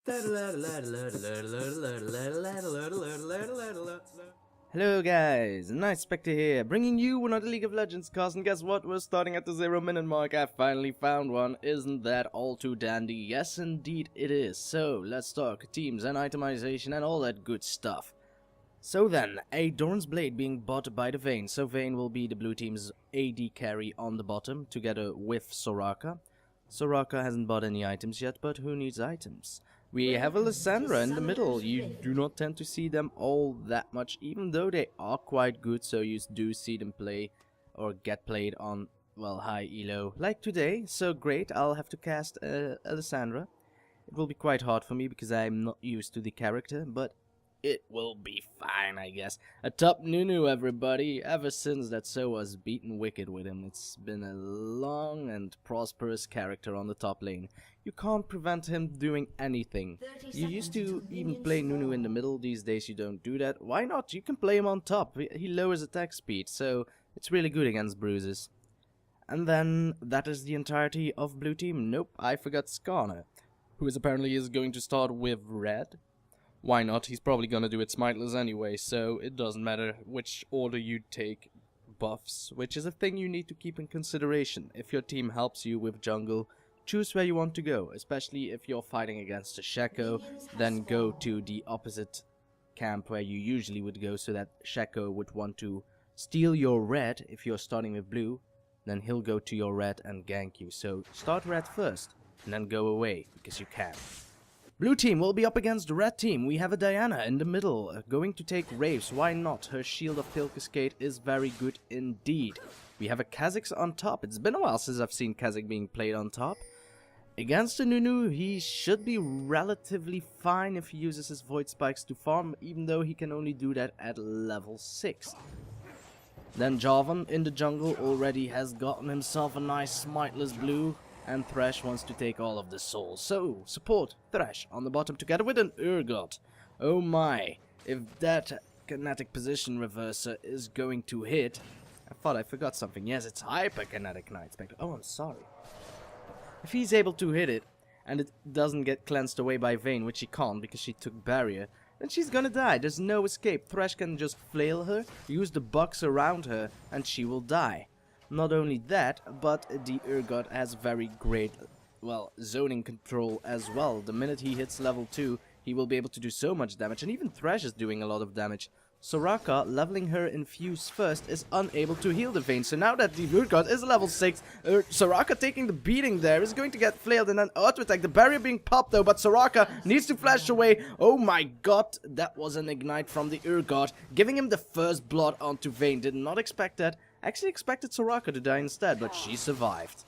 Hello guys, Nightspectre here, bringing you another League of Legends cast, and guess what, we're starting at the 0-minute mark. I finally found one. Isn't that all too dandy? Yes indeed it is. So let's talk teams and itemization and all that good stuff. So then, a Doran's Blade being bought by the Vayne, so Vayne will be the blue team's AD carry on the bottom, together with Soraka. Soraka hasn't bought any items yet, but who needs items? We have a Lissandra in the middle. You do not tend to see them all that much, even though they are quite good, so you do see them play or get played on, well, high elo, like today. So great, I'll have to cast a Lissandra. It will be quite hard for me because I'm not used to the character, but it will be fine, I guess. Atop Nunu, everybody. Ever since that So was beaten wicked with him, it's been a long and prosperous character on the top lane. You can't prevent him doing anything. You used to even play Nunu in the middle. These days you don't do that. Why not? You can play him on top. He lowers attack speed, so it's really good against bruises. And then that is the entirety of blue team. Nope, I forgot Skarner, who apparently is going to start with red. Why not? He's probably gonna do it smiteless anyway, so it doesn't matter which order you take buffs, which is a thing you need to keep in consideration. If your team helps you with jungle, choose where you want to go, especially if you're fighting against a Shaco, then go to the opposite camp where you usually would go, so that Shaco would want to steal your red. If you're starting with blue, then he'll go to your red and gank you, so start red first, and then go away, because you can. Blue team will be up against the red team. We have a Diana in the middle, going to take Raves. Why not? Her Shield of ParkanLt Cascade is very good indeed. We have a Kha'Zix on top. It's been a while since I've seen Kha'Zix being played on top. Against the Nunu, he should be relatively fine if he uses his Void Spikes to farm, even though he can only do that at level 6. Then Jarvan in the jungle already has gotten himself a nice smiteless blue. And Thresh wants to take all of the souls. So, support Thresh on the bottom together with an Urgoth. Oh my, if that kinetic position reverser is going to hit... I thought I forgot something. Yes, it's hyperkinetic Nightspectre. Oh, I'm sorry. If he's able to hit it, and it doesn't get cleansed away by Vayne, which she can't because she took barrier, then she's gonna die. There's no escape. Thresh can just flail her, use the box around her, and she will die. Not only that, but the Urgoth has very great, well, zoning control as well. The minute he hits level 2, he will be able to do so much damage, and even Thresh is doing a lot of damage. Soraka, leveling her infuse first, is unable to heal the Vayne. So now that the Urgoth is level 6, Soraka taking the beating there is going to get flailed and then auto-attack. The barrier being popped though, but Soraka needs to flash away. Oh my god, that was an ignite from the Urgoth, giving him the first blood onto Vayne. Did not expect that. Actually expected Soraka to die instead, but she survived.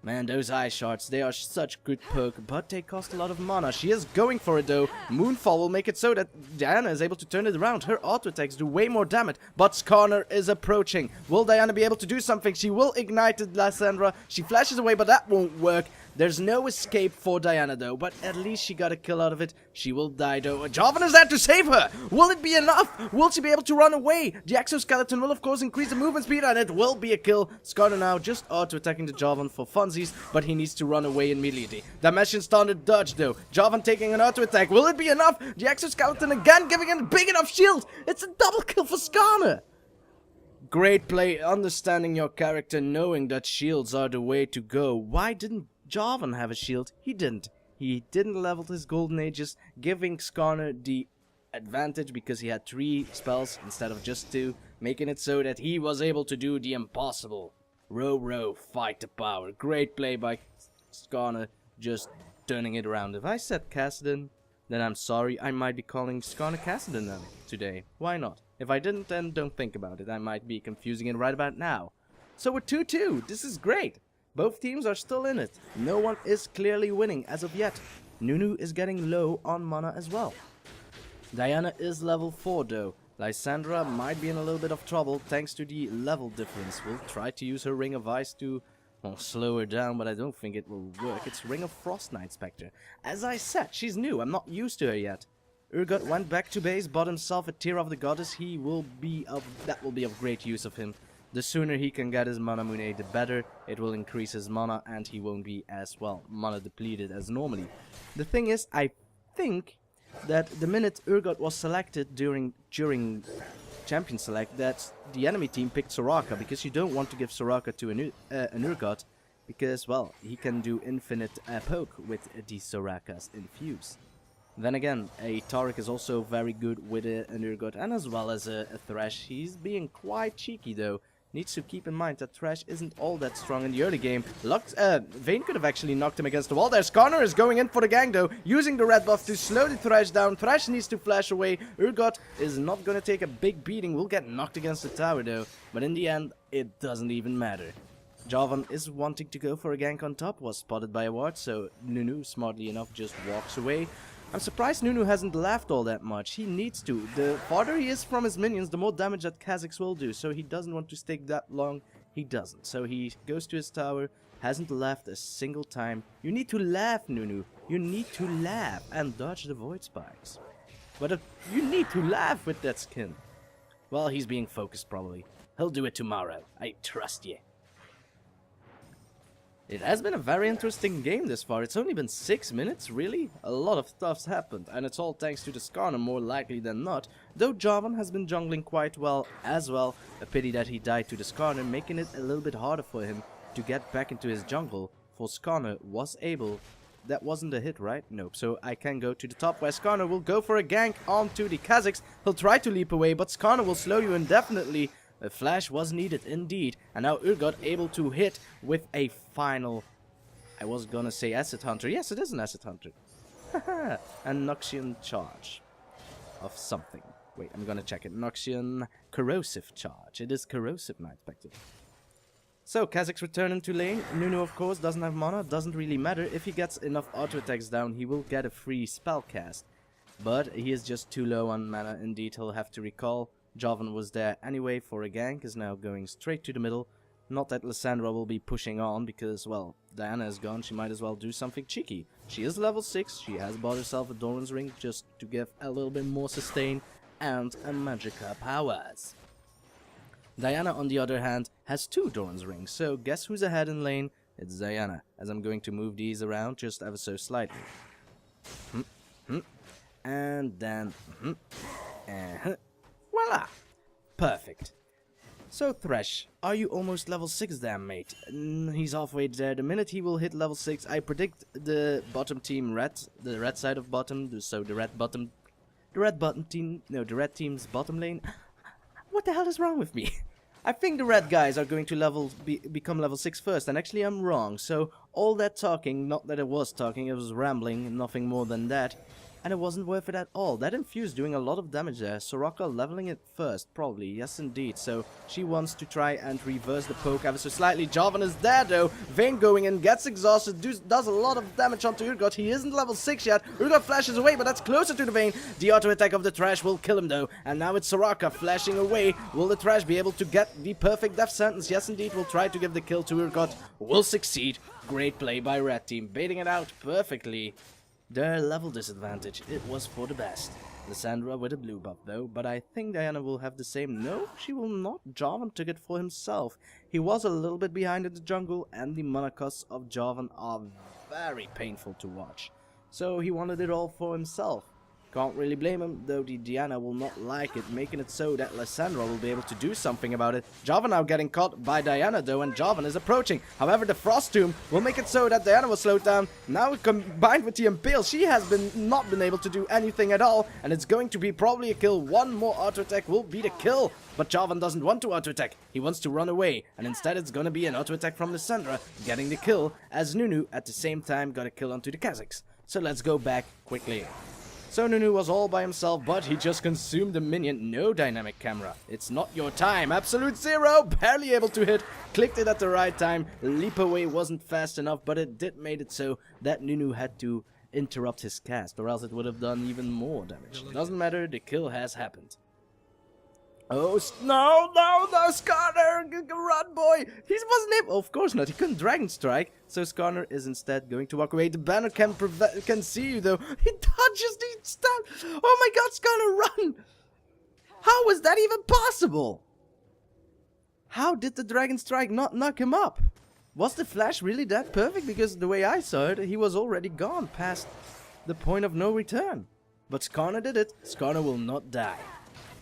Man, those eye shards, they are such good perk, but they cost a lot of mana. She is going for it though. Moonfall will make it so that Diana is able to turn it around. Her auto attacks do way more damage, but Skarner is approaching. Will Diana be able to do something? She will ignite Lissandra. She flashes away, but that won't work. There's no escape for Diana though, but at least she got a kill out of it. She will die though. Jarvan is there to save her! Will it be enough? Will she be able to run away? The exoskeleton will of course increase the movement speed and it will be a kill. Skarner now just auto-attacking the Jarvan for funsies, but he needs to run away immediately. Dimension standard dodge though. Jarvan taking an auto-attack. Will it be enough? The exoskeleton again giving him a big enough shield. It's a double kill for Skarner. Great play, understanding your character, knowing that shields are the way to go. Why didn't Jarvan have a shield? He didn't. He didn't level his golden ages, giving Skarner the advantage because he had 3 spells instead of just 2, making it so that he was able to do the impossible. Row, fight the power. Great play by Skarner, just turning it around. If I said Kassadin, then I'm sorry, I might be calling Skarner Kassadin now today. Why not? If I didn't, then don't think about it. I might be confusing it right about now. So we're 2-2. This is great. Both teams are still in it. No one is clearly winning as of yet. Nunu is getting low on mana as well. Diana is level 4 though. Lissandra might be in a little bit of trouble thanks to the level difference. We'll try to use her Ring of Ice to, well, slow her down, but I don't think it will work. It's Ring of Frost Nightspectre. As I said, she's new. I'm not used to her yet. Urgoth went back to base, bought himself a Tear of the Goddess. That will be of great use of him. The sooner he can get his mana Mune, the better. It will increase his mana and he won't be as, well, mana depleted as normally. The thing is, I think that the minute Urgoth was selected during Champion Select, that the enemy team picked Soraka, because you don't want to give Soraka to an Urgoth, because, well, he can do infinite poke with the Sorakas infused. Then again, a Taric is also very good with an Urgoth, and as well as a Thresh. He's being quite cheeky though. Needs to keep in mind that Thresh isn't all that strong in the early game. Vayne could have actually knocked him against the wall there. Skarner is going in for the gang though, using the red buff to slow the Thresh down. Thresh needs to flash away. Urgoth is not going to take a big beating. Will get knocked against the tower though, but in the end, it doesn't even matter. Jarvan is wanting to go for a gank on top, was spotted by a ward, so Nunu, smartly enough, just walks away. I'm surprised Nunu hasn't laughed all that much. He needs to. The farther he is from his minions, the more damage that Kha'Zix will do. So he doesn't want to stay that long. He doesn't. So he goes to his tower, hasn't laughed a single time. You need to laugh, Nunu. You need to laugh and dodge the void spikes. But you need to laugh with that skin. Well, he's being focused probably. He'll do it tomorrow. I trust you. It has been a very interesting game this far. It's only been 6 minutes, really? A lot of stuff's happened, and it's all thanks to the Skarner more likely than not, though Jarvan has been jungling quite well as well. A pity that he died to the Skarner, making it a little bit harder for him to get back into his jungle, for Skarner was able... That wasn't a hit, right? Nope. So I can go to the top where Skarner will go for a gank onto the Kha'Zix. He'll try to leap away, but Skarner will slow you indefinitely. A flash was needed indeed, and now Urgoth able to hit with a final, I was gonna say Acid Hunter, yes it is an Acid Hunter, and Noxian charge of something, wait I'm gonna check it, Noxian corrosive charge, it is corrosive Nightspectre. So Kha'Zix returning to lane, Nunu of course doesn't have mana, doesn't really matter, if he gets enough auto attacks down he will get a free spell cast, but he is just too low on mana indeed, he'll have to recall. Jarvan was there anyway for a gank, is now going straight to the middle. Not that Lissandra will be pushing on, because, well, Diana is gone, she might as well do something cheeky. She is level 6, she has bought herself a Doran's Ring just to give a little bit more sustain and a Magicka powers. Diana, on the other hand, has 2 Doran's Rings, so guess who's ahead in lane? It's Diana, as I'm going to move these around just ever so slightly. And then... Voila! Perfect. So Thresh, are you almost level 6 there, mate? He's halfway there. The minute he will hit level 6, I predict the bottom team the red side of bottom, so the red team's bottom lane. What the hell is wrong with me? I think the red guys are going to become level 6 first, and actually I'm wrong. So all that talking, not that it was talking, it was rambling, nothing more than that. And it wasn't worth it at all. That infuse doing a lot of damage there. Soraka leveling it first, probably. Yes, indeed. So she wants to try and reverse the poke ever so slightly. Jarvan is there, though. Vayne going in, gets exhausted, does a lot of damage onto Urgoth. He isn't level 6 yet. Urgoth flashes away, but that's closer to the Vayne. The auto attack of the Thresh will kill him, though. And now it's Soraka flashing away. Will the Thresh be able to get the perfect death sentence? Yes, indeed. Will try to give the kill to Urgoth. Will succeed. Great play by Red Team. Baiting it out perfectly. Their level disadvantage, it was for the best. Lissandra with a blue buff though, but I think Diana will have the same. No, she will not. Jarvan took it for himself. He was a little bit behind in the jungle, and the mana costs of Jarvan are very painful to watch. So he wanted it all for himself. Can't really blame him, though the Diana will not like it, making it so that Lissandra will be able to do something about it. Jarvan now getting caught by Diana though, and Jarvan is approaching. However, the Frost Thomb will make it so that Diana will slow down. Now combined with the Impale, she has not been able to do anything at all, and it's going to be probably a kill. One more auto attack will be the kill, but Jarvan doesn't want to auto attack. He wants to run away, and instead it's gonna be an auto attack from Lissandra, getting the kill, as Nunu at the same time got a kill onto the Kha'Zix. So let's go back quickly. So Nunu was all by himself, but he just consumed a minion. No dynamic camera. It's not your time. Absolute zero. Barely able to hit. Clicked it at the right time. Leap away wasn't fast enough, but it did made it so that Nunu had to interrupt his cast, or else it would have done even more damage. Doesn't matter. The kill has happened. Oh, no, Skarner, run, boy. He wasn't able, of course not, he couldn't Dragon Strike, so Skarner is instead going to walk away. The banner can see you, though. He dodges the stun. Oh my god, Skarner, run. How was that even possible? How did the Dragon Strike not knock him up? Was the flash really that perfect? Because the way I saw it, he was already gone past the point of no return. But Skarner did it. Skarner will not die.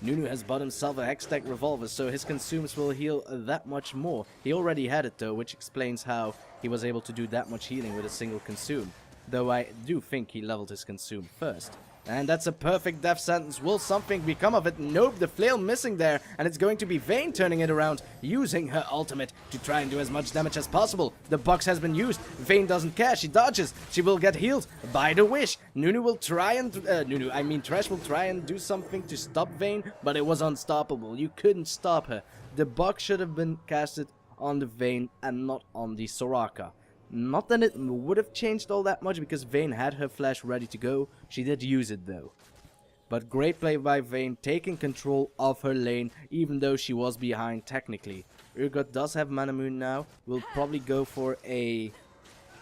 Nunu has bought himself a Hextech revolver, so his consumes will heal that much more. He already had it though, which explains how he was able to do that much healing with a single consume. Though I do think he leveled his consume first. And that's a perfect death sentence. Will something become of it? Nope, the flail missing there. And it's going to be Vayne turning it around, using her ultimate to try and do as much damage as possible. The box has been used. Vayne doesn't care. She dodges. She will get healed by the wish. Nunu will try and... Thresh will try and do something to stop Vayne, but it was unstoppable. You couldn't stop her. The box should have been casted on the Vayne and not on the Soraka. Not that it would have changed all that much, because Vayne had her flash ready to go. She did use it though. But great play by Vayne, taking control of her lane, even though she was behind technically. Urgoth does have Mana Moon now. We'll probably go for a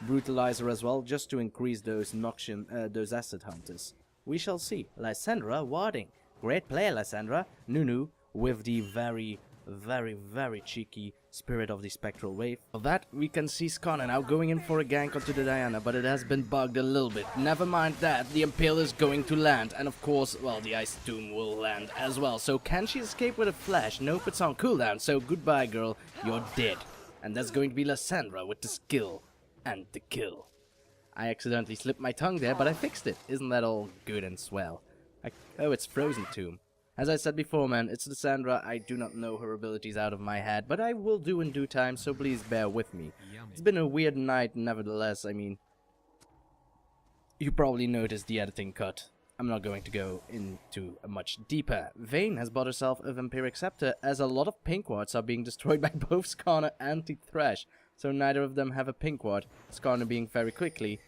Brutalizer as well, just to increase those those Acid Hunters. We shall see. Lissandra warding. Great play, Lissandra. Nunu with the very cheeky Spirit of the Spectral Wave. For that, we can see Skarner now going in for a gank onto the Diana, but it has been bugged a little bit. Never mind that, the Impale is going to land, and of course, well, the Ice Tomb will land as well. So can she escape with a flash? Nope, it's on cooldown, so goodbye girl, you're dead. And that's going to be Lissandra with the skill and the kill. I accidentally slipped my tongue there, but I fixed it. Isn't that all good and swell? Oh, it's Frozen Tomb. As I said before, man, it's Lissandra. I do not know her abilities out of my head, but I will do in due time, so please bear with me. It's been a weird night, nevertheless. I mean, you probably noticed the editing cut. I'm not going to go into much deeper. Vayne has bought herself a Vampiric Scepter, as a lot of pink wards are being destroyed by both Skarner and the Thresh, so neither of them have a pink ward. Skarner being very quickie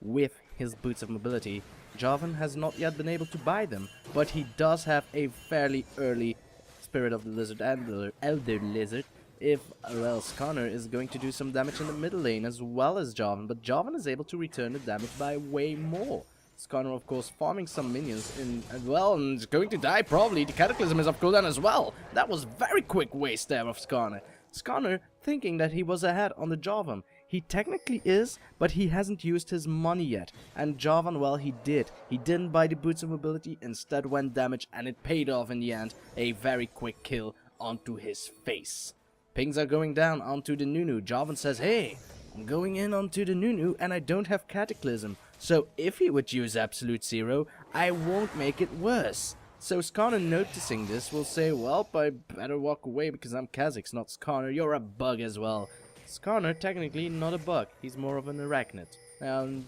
with his Boots of Mobility. Jarvan has not yet been able to buy them, but he does have a fairly early Spirit of the Lizard and Elder Lizard, if well, Skarner is going to do some damage in the middle lane as well as Jarvan, but Jarvan is able to return the damage by way more. Skarner, of course, farming some minions in as well, and is going to die probably. The Cataclysm is off cooldown as well. That was very quick waste there of Skarner. Skarner thinking that he was ahead on the Jarvan. He technically is, but he hasn't used his money yet. And Jarvan, well, he did. He didn't buy the Boots of Mobility, instead went damage, and it paid off in the end. A very quick kill onto his face. Pings are going down onto the Nunu. Jarvan says, hey, I'm going in onto the Nunu, and I don't have Cataclysm. So if he would use Absolute Zero, I won't make it worse. So Skarner, noticing this, will say, well, I better walk away because I'm Kha'Zix, not Skarner. You're a bug as well. Skarner, technically not a bug. He's more of an arachnid.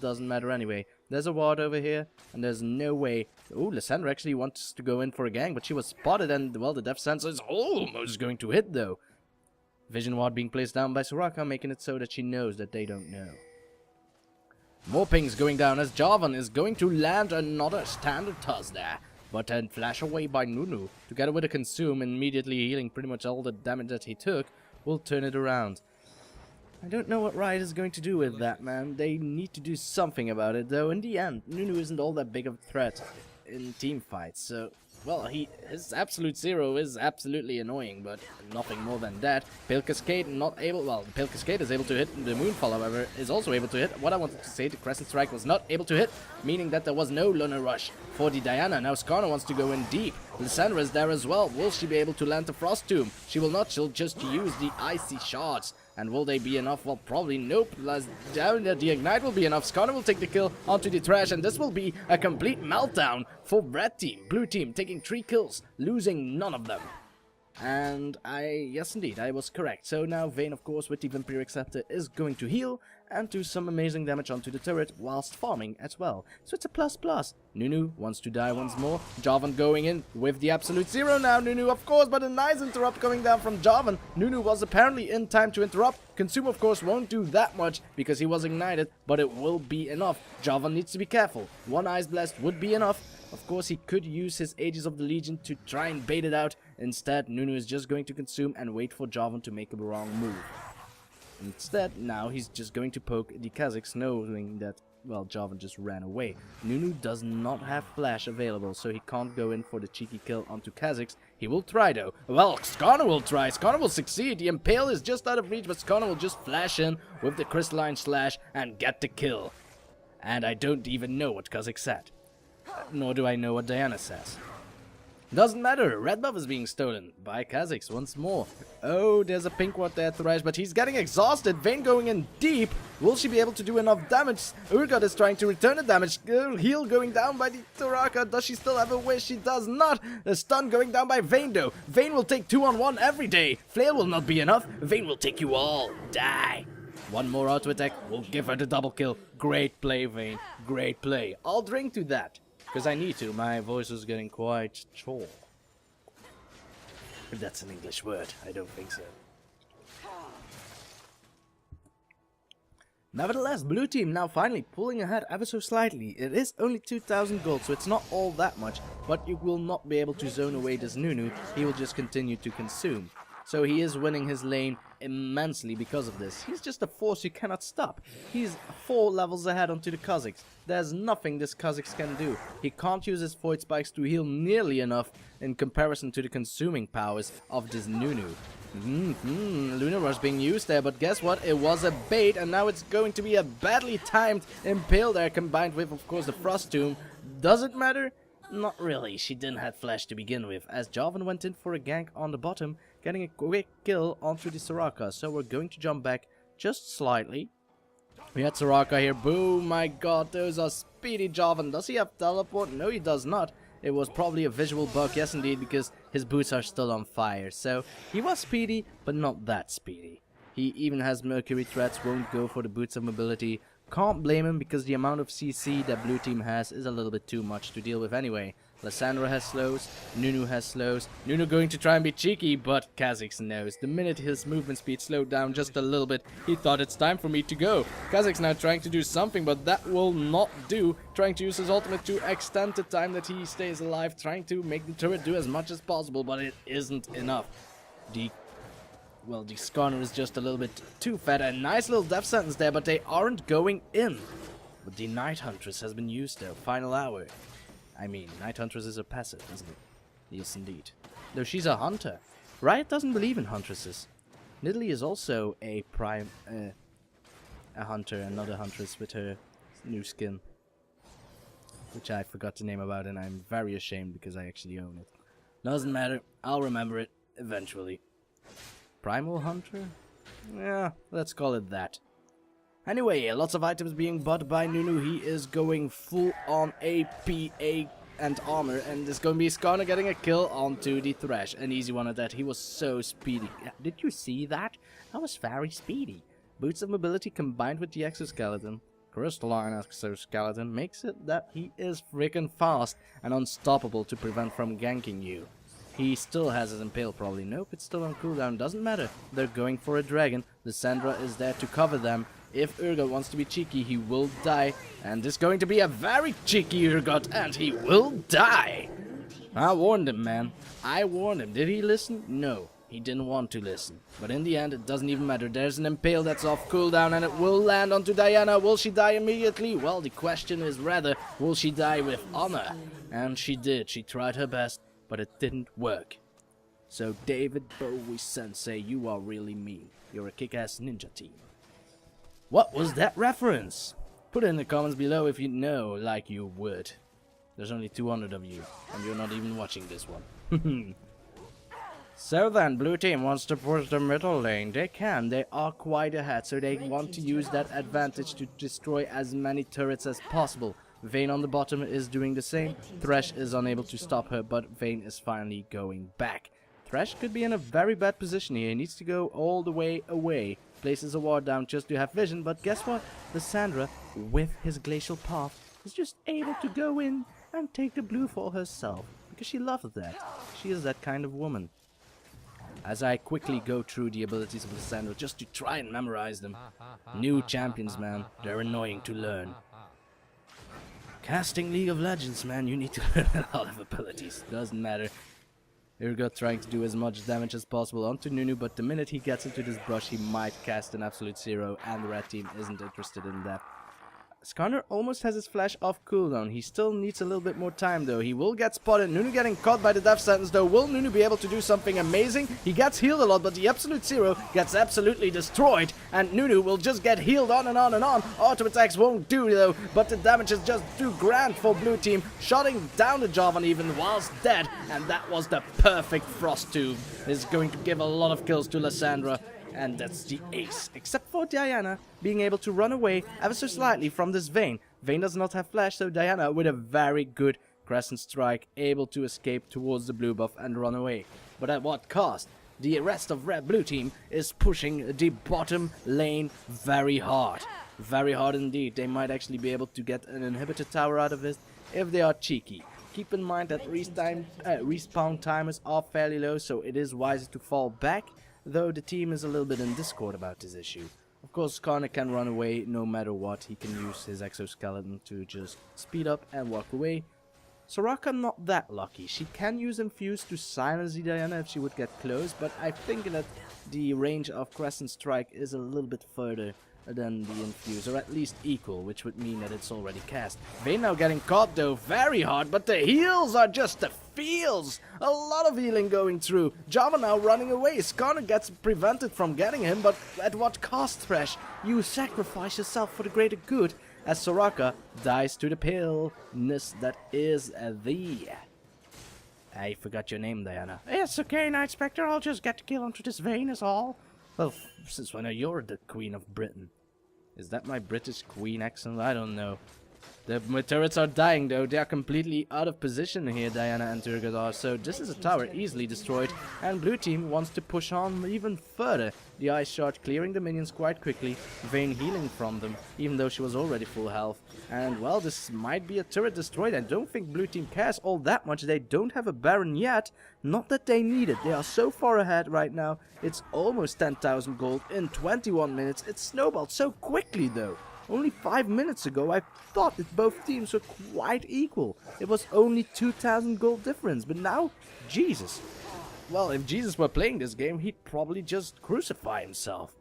Doesn't matter anyway. There's a ward over here, and there's no way... Ooh, Lissandra actually wants to go in for a gang, but she was spotted, and, well, the Death Sensor is almost going to hit, though. Vision ward being placed down by Soraka, making it so that she knows that they don't know. More pings going down as Jarvan is going to land another standard toss there. But then flash away by Nunu, together with a consume, immediately healing pretty much all the damage that he took, will turn it around. I don't know what Riot is going to do with that, man. They need to do something about it, though. In the end, Nunu isn't all that big of a threat in team fights, so... Well, his Absolute Zero is absolutely annoying, but nothing more than that. Pale Cascade not able... Well, the Pale Cascade is able to hit. The Moonfall, however, is also able to hit. What I wanted to say, the Crescent Strike was not able to hit, meaning that there was no Lunar Rush for the Diana. Now Skarner wants to go in deep. Lissandra is there as well. Will she be able to land the Frost Thomb? She will not. She'll just use the Icy Shards. And will they be enough? Well, probably nope. Down there, the Ignite will be enough. Skarner will take the kill onto the Thresh, and this will be a complete meltdown for Red Team. Blue Team taking 3 kills, losing none of them. And yes indeed, I was correct. So now Vayne, of course, with the Vampiric Scepter is going to heal and do some amazing damage onto the turret whilst farming as well. So it's a plus++. Nunu wants to die once more. Jarvan going in with the Absolute Zero now. Nunu, of course, but a nice interrupt coming down from Jarvan. Nunu was apparently in time to interrupt. Consume, of course, won't do that much because he was ignited, but it will be enough. Jarvan needs to be careful. One Ice Blast would be enough. Of course, he could use his Aegis of the Legion to try and bait it out. Instead, Nunu is just going to consume and wait for Jarvan to make a wrong move. Instead, now he's just going to poke the Kha'Zix, knowing that well, Jarvan just ran away. Nunu does not have flash available, so he can't go in for the cheeky kill onto Kha'Zix. He will try though. Well, Skarner will try. Skarner will succeed. The Impale is just out of reach, but Skarner will just flash in with the crystalline slash and get the kill. And I don't even know what Kha'Zix said. Nor do I know what Diana says. Doesn't matter, red buff is being stolen by Kha'Zix once more. Oh, there's a pink ward there, Thresh, but he's getting exhausted. Vayne going in deep. Will she be able to do enough damage? Urgoth is trying to return the damage. Heal going down by the Soraka. Does she still have a wish? She does not. The stun going down by Vayne though. Vayne will take 2-on-1 every day. Flail will not be enough. Vayne will take you all. Die. One more auto attack will give her the double kill. Great play, Vayne. Great play. I'll drink to that. Because I need to, my voice is getting quite chore. If that's an English word, I don't think so. Nevertheless, blue team now finally pulling ahead ever so slightly. It is only 2000 gold, so it's not all that much, but you will not be able to zone away this Nunu. He will just continue to consume. So he is winning his lane immensely because of this. He's just a force you cannot stop. He's 4 levels ahead onto the Kha'Zix. There's nothing this Kha'Zix can do. He can't use his Void Spikes to heal nearly enough in comparison to the consuming powers of this Nunu. Lunar Rush being used there, but guess what? It was a bait, and now it's going to be a badly timed Impale there, combined with, of course, the Frost Thomb. Does it matter? Not really. She didn't have flash to begin with, as Jarvan went in for a gank on the bottom, getting a quick kill onto the Soraka. So we're going to jump back just slightly. We had Soraka here. Boom, my god, those are speedy Jarvan. Does he have teleport? No, he does not. It was probably a visual bug, yes indeed, because his boots are still on fire. So he was speedy, but not that speedy. He even has Mercury threats, won't go for the boots of mobility. Can't blame him because the amount of CC that blue team has is a little bit too much to deal with anyway. Lissandra has slows, Nunu has slows. Nunu going to try and be cheeky, but Kha'Zix knows. The minute his movement speed slowed down just a little bit, he thought it's time for me to go. Kha'Zix now trying to do something, but that will not do. Trying to use his ultimate to extend the time that he stays alive, trying to make the turret do as much as possible, but it isn't enough. The Skarner is just a little bit too fat. A nice little death sentence there, but they aren't going in. But the Night Huntress has been used though. Final hour. I mean, Night Huntress is a passive, isn't it? Yes, indeed. Though she's a hunter. Riot doesn't believe in huntresses. Nidalee is also a hunter and not a huntress with her new skin. Which I forgot the name about, and I'm very ashamed because I actually own it. Doesn't matter. I'll remember it eventually. Primal Hunter? Yeah, let's call it that. Anyway, lots of items being bought by Nunu. He is going full on APA and armor, and there's going to be Skarner getting a kill onto the Thresh. An easy one at that. He was so speedy. Did you see that? That was very speedy. Boots of mobility combined with the exoskeleton, crystalline exoskeleton, makes it that he is freaking fast and unstoppable to prevent from ganking you. He still has his Impale probably. Nope, it's still on cooldown. Doesn't matter. They're going for a dragon. Lissandra is there to cover them. If Urgoth wants to be cheeky, he will die. And this is going to be a very cheeky Urgoth, and he will die. I warned him, man. I warned him. Did he listen? No, he didn't want to listen. But in the end, it doesn't even matter. There's an Impale that's off cooldown, and it will land onto Diana. Will she die immediately? Well, the question is rather, will she die with honor? And she did. She tried her best, but it didn't work. So David Bowie Sensei, you are really mean. You're a kick-ass ninja team. What was that reference? Put it in the comments below if you know, like you would. There's only 200 of you, and you're not even watching this one. So then, blue team wants to push the middle lane. They can, they are quite ahead, so they want to use that advantage to destroy as many turrets as possible. Vayne on the bottom is doing the same. Thresh is unable to stop her, but Vayne is finally going back. Thresh could be in a very bad position here. He needs to go all the way away. Places a ward down just to have vision, but guess what? Lissandra, with his glacial path, is just able to go in and take the blue for herself. Because she loves that. She is that kind of woman. As I quickly go through the abilities of Lissandra just to try and memorize them. New champions, man. They're annoying to learn. Casting League of Legends, man, you need to learn a lot of abilities. Doesn't matter. Urgoth trying to do as much damage as possible onto Nunu, but the minute he gets into this brush, he might cast an absolute zero, and the red team isn't interested in that. Skarner almost has his flash off cooldown. He still needs a little bit more time though. He will get spotted. Nunu getting caught by the death sentence though. Will Nunu be able to do something amazing? He gets healed a lot, but the Absolute Zero gets absolutely destroyed. And Nunu will just get healed on and on and on. Auto attacks won't do though, but the damage is just too grand for blue team. Shutting down the Jarvan even whilst dead. And that was the perfect Frost Thomb. This is going to give a lot of kills to Lissandra. And that's the ace, except for Diana being able to run away ever so slightly from this Vayne. Vayne does not have flash, so Diana with a very good Crescent Strike able to escape towards the blue buff and run away. But at what cost? The rest of red blue team is pushing the bottom lane very hard. Very hard indeed. They might actually be able to get an inhibitor tower out of it if they are cheeky. Keep in mind that respawn timers are fairly low, so it is wiser to fall back. Though the team is a little bit in discord about this issue. Of course, Skarner can run away no matter what. He can use his exoskeleton to just speed up and walk away. Soraka not that lucky. She can use Infuse to silence the Diana if she would get close, but I think that the range of Crescent Strike is a little bit further than the Infuse, or at least equal, which would mean that it's already cast. Vayne now getting caught though very hard, but the heals are just the feels. A lot of healing going through. Jarvan now running away. Skarner gets prevented from getting him, but at what cost, Thresh? You sacrifice yourself for the greater good, as Soraka dies to the paleness that is thee. I forgot your name, Diana. It's okay, Nightspectre. I'll just get the kill onto this Vayne is all. Well, since when are you the Queen of Britain? Is that my British Queen accent? I don't know. My turrets are dying though. They are completely out of position here, Diana and Urgoth are. So this is a tower easily destroyed. And blue team wants to push on even further. The Ice Shard clearing the minions quite quickly. Vayne healing from them, even though she was already full health. And well, this might be a turret destroyed. I don't think blue team cares all that much. They don't have a Baron yet. Not that they need it. They are so far ahead right now. It's almost 10,000 gold in 21 minutes. It snowballed so quickly though. Only 5 minutes ago, I thought that both teams were quite equal. It was only 2,000 gold difference, but now, Jesus. Well, if Jesus were playing this game, he'd probably just crucify himself.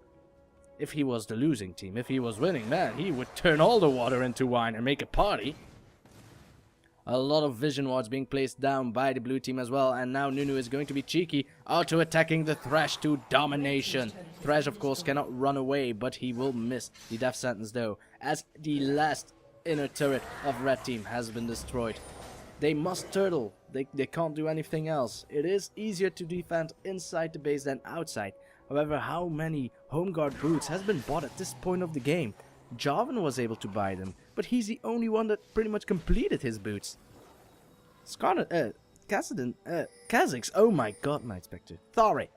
If he was the losing team, if he was winning, man, he would turn all the water into wine and make a party. A lot of vision wards being placed down by the blue team as well, and now Nunu is going to be cheeky, auto-attacking the Thresh to domination. Thresh, of course, cannot run away, but he will miss the death sentence though, as the last inner turret of red team has been destroyed. They must turtle. They can't do anything else. It is easier to defend inside the base than outside. However, how many home guard boots has been bought at this point of the game? Jarvan was able to buy them, but he's the only one that pretty much completed his boots. Kha'Zix, oh my god, Nightspectre. Sorry.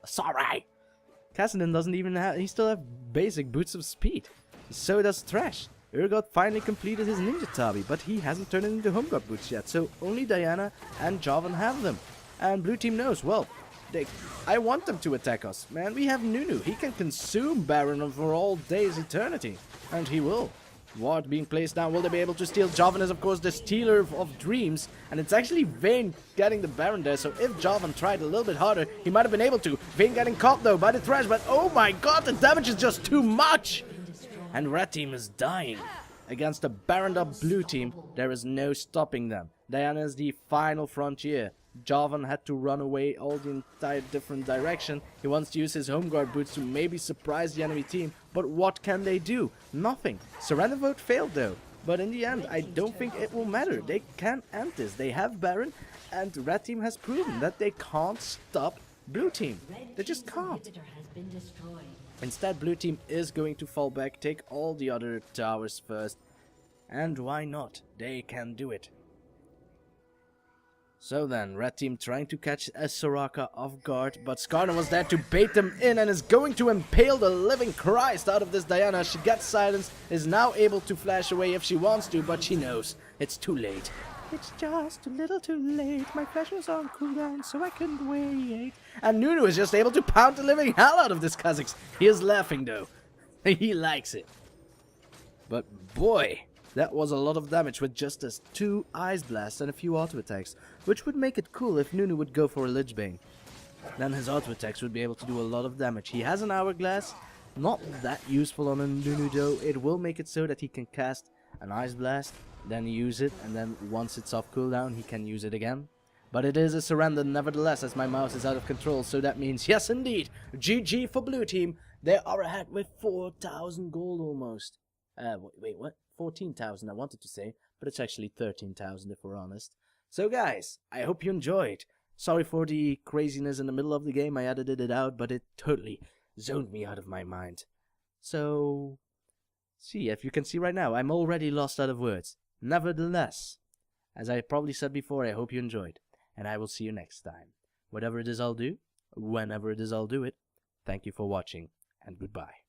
Kha'Zix doesn't even have, he still have basic boots of speed. So does Thresh. Urgoth finally completed his ninja tabi, but he hasn't turned it into home guard boots yet, so only Diana and Jarvan have them. And blue team knows, well, I want them to attack us, man. We have Nunu. He can consume Baron for all days eternity. And he will. Ward being placed down. Will they be able to steal? Jarvan is, of course, the stealer of dreams. And it's actually Vayne getting the Baron there. So if Jarvan tried a little bit harder, he might have been able to. Vayne getting caught, though, by the Thresh. But oh my god, the damage is just too much. And red team is dying. Against the Baroned up blue team, there is no stopping them. Diana is the final frontier. Jarvan had to run away all the entire different direction. He wants to use his home guard boots to maybe surprise the enemy team. But what can they do? Nothing. Surrender vote failed though. But in the end, I don't think it will matter. They can end this. They have Baron, and red team has proven that they can't stop blue team. They just can't. Instead, blue team is going to fall back, take all the other towers first. And why not? They can do it. So then, red team trying to catch a Soraka off guard, but Skarner was there to bait them in and is going to impale the living Christ out of this Diana. She gets silenced, is now able to flash away if she wants to, but she knows it's too late. It's just a little too late. My flash was on cooldown, so I couldn't wait. And Nunu is just able to pound the living hell out of this Kha'Zix. He is laughing though. He likes it. But boy, that was a lot of damage with just as 2 Ice Blasts and a few auto attacks, which would make it cool if Nunu would go for a Lich Bane. Then his auto attacks would be able to do a lot of damage. He has an Hourglass, not that useful on a Nunu though. It will make it so that he can cast an Ice Blast, then use it, and then once it's off cooldown, he can use it again. But it is a surrender nevertheless, as my mouse is out of control, so that means, yes indeed, GG for blue team. They are ahead with 4,000 gold almost. Wait, what? 14,000 I wanted to say, but it's actually 13,000 if we're honest. So guys, I hope you enjoyed. Sorry for the craziness in the middle of the game, I edited it out, but it totally zoned me out of my mind. So, see, if you can see right now, I'm already lost out of words. Nevertheless, as I probably said before, I hope you enjoyed. And I will see you next time. Whatever it is I'll do, whenever it is I'll do it, thank you for watching, and goodbye.